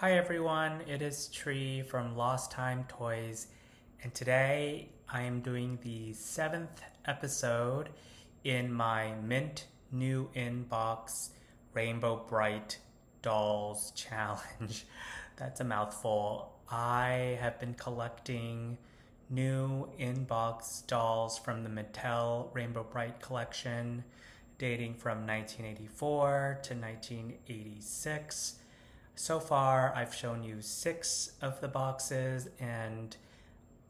Hi everyone, it is Tree from Lost Time Toys, and today I am doing the 7th episode in my Mint New Inbox Rainbow Brite Dolls Challenge. That's a mouthful. I have been collecting new inbox dolls from the Mattel Rainbow Brite collection dating from 1984 to 1986. So far, I've shown you 6 of the boxes, and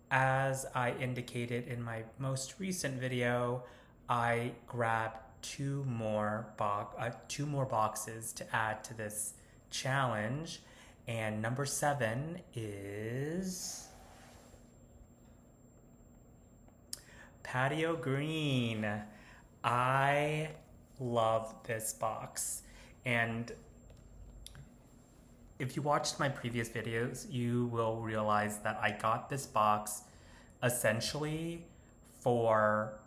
as I indicated in my most recent video, I grabbed two more boxes to add to this challenge. And number 7 is Patio Green. I love this box, and if you watched my previous videos, you will realize that I got this box essentially for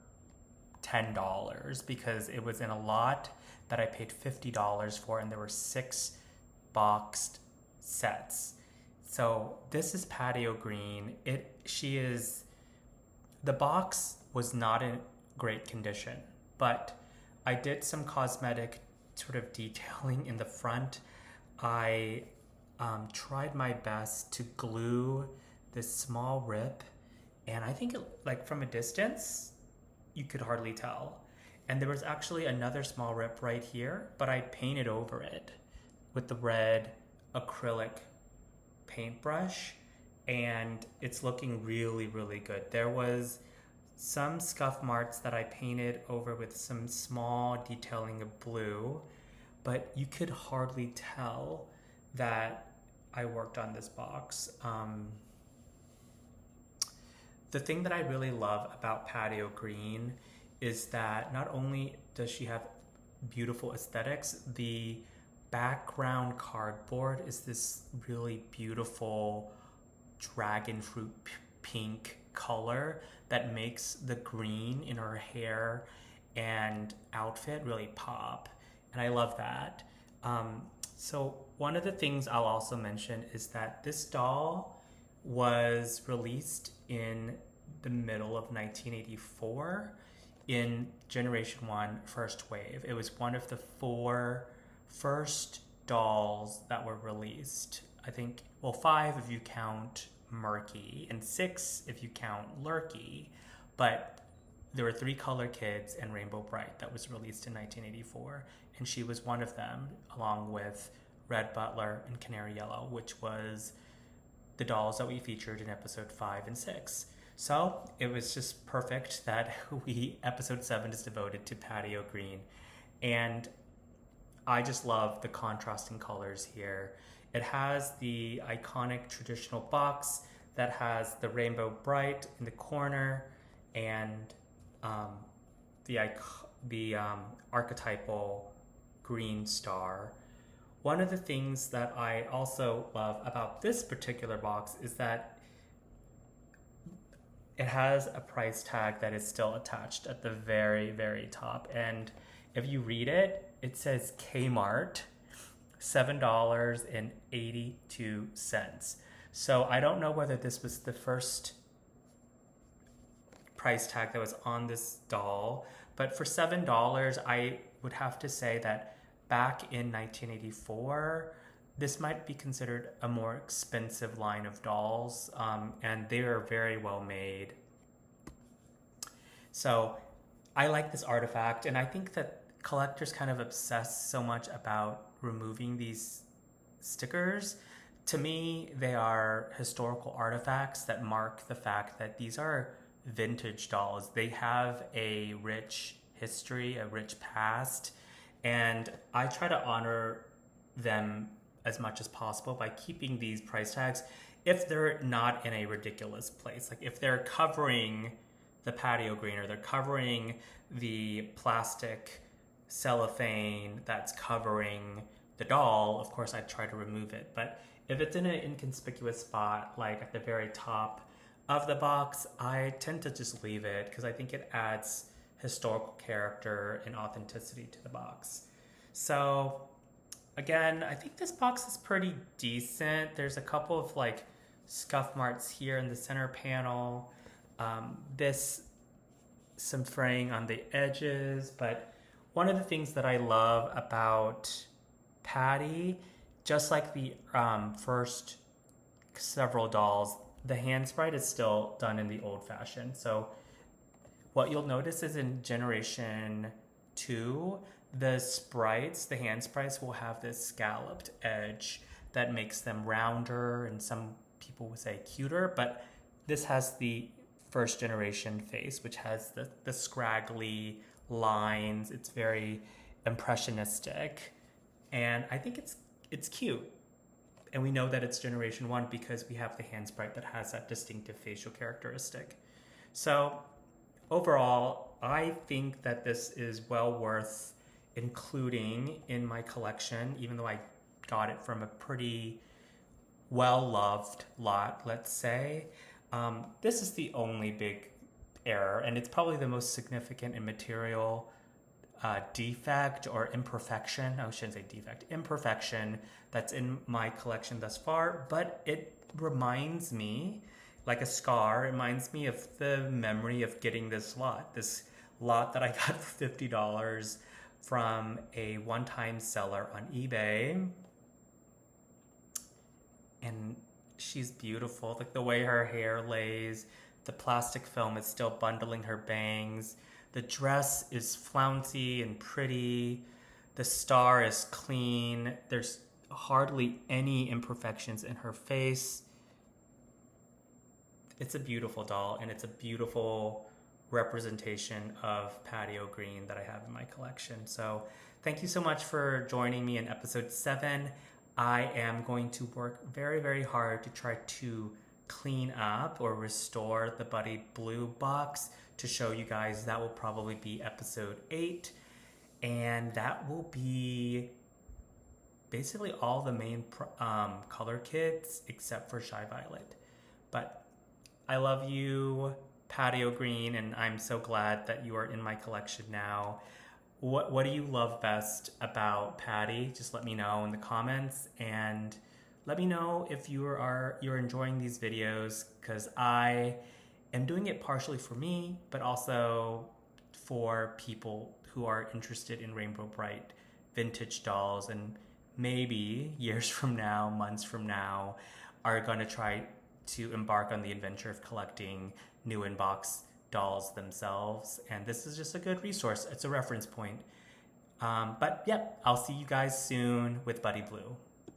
$10 because it was in a lot that I paid $50 for, and there were 6 boxed sets. So this is Patio Green. The box was not in great condition, but I did some cosmetic sort of detailing in the front. I tried my best to glue this small rip, and I think from a distance you could hardly tell. And there was actually another small rip right here, but I painted over it with the red acrylic paintbrush, and it's looking really, really good. There was some scuff marks that I painted over with some small detailing of blue, but you could hardly tell that I worked on this box. The thing that I really love about Patio Green is that not only does she have beautiful aesthetics, the background cardboard is this really beautiful dragon fruit pink color that makes the green in her hair and outfit really pop, and I love that. So one of the things I'll also mention is that this doll was released in the middle of 1984 in Generation 1 First Wave. It was one of the 4 first dolls that were released. I think, 5 if you count Murky, and 6 if you count Lurky, but there were 3 Color Kids and Rainbow Brite that was released in 1984, and she was one of them, along with Red Butler and Canary Yellow, which was the dolls that we featured in episode 5 and 6. So it was just perfect that episode 7 is devoted to Patio Green, and I just love the contrasting colors here. It has the iconic traditional box that has the Rainbow Brite in the corner, and the archetypal green star. One of the things that I also love about this particular box is that it has a price tag that is still attached at the very, very top. And if you read it, it says Kmart, $7.82. So I don't know whether this was the first price tag that was on this doll, but for $7, I would have to say that back in 1984, this might be considered a more expensive line of dolls, and they are very well made. So I like this artifact, and I think that collectors kind of obsess so much about removing these stickers. To me, they are historical artifacts that mark the fact that these are vintage dolls. They have a rich history, a rich past, and I try to honor them as much as possible by keeping these price tags if they're not in a ridiculous place. Like if they're covering the Patio Green, or they're covering the plastic cellophane that's covering the doll, of course I try to remove it. But if it's in an inconspicuous spot, like at the very top of the box, I tend to just leave it because I think it adds historical character and authenticity to the box. So Again, I think this box is pretty decent. There's a couple of like scuff marks here in the center panel. This some fraying on the edges, but one of the things that I love about Patty, just like the first several dolls, the hand sprite is still done in the old fashioned. So what you'll notice is in generation 2, the sprites, the hand sprites will have this scalloped edge that makes them rounder, and some people would say cuter, but this has the first generation face, which has the scraggly lines. It's very impressionistic, and I think it's cute. And we know that it's generation 1 because we have the hand sprite that has that distinctive facial characteristic. So overall, I think that this is well worth including in my collection, even though I got it from a pretty well-loved lot, let's say. This is the only big error, and it's probably the most significant and material defect or imperfection. I shouldn't say defect, imperfection that's in my collection thus far, but it reminds me, like a scar, it reminds me of the memory of getting this lot that I got for $50 from a one-time seller on eBay. And she's beautiful, like the way her hair lays, the plastic film is still bundling her bangs, the dress is flouncy and pretty, the star is clean, there's hardly any imperfections in her face. It's a beautiful doll, and it's a beautiful representation of Patio Green that I have in my collection. So thank you so much for joining me in episode 7. I am going to work very, very hard to try to clean up or restore the Buddy Blue box to show you guys. That will probably be episode 8, and that will be basically all the main color kits except for Shy Violet. But I love you, Patio Green, and I'm so glad that you are in my collection now. What do you love best about Patty? Just let me know in the comments, and let me know if you're enjoying these videos, because I am doing it partially for me, but also for people who are interested in Rainbow Brite vintage dolls, and maybe years from now, months from now, are going to try to embark on the adventure of collecting new in-box dolls themselves. And this is just a good resource. It's a reference point. But yep, I'll see you guys soon with Buddy Blue.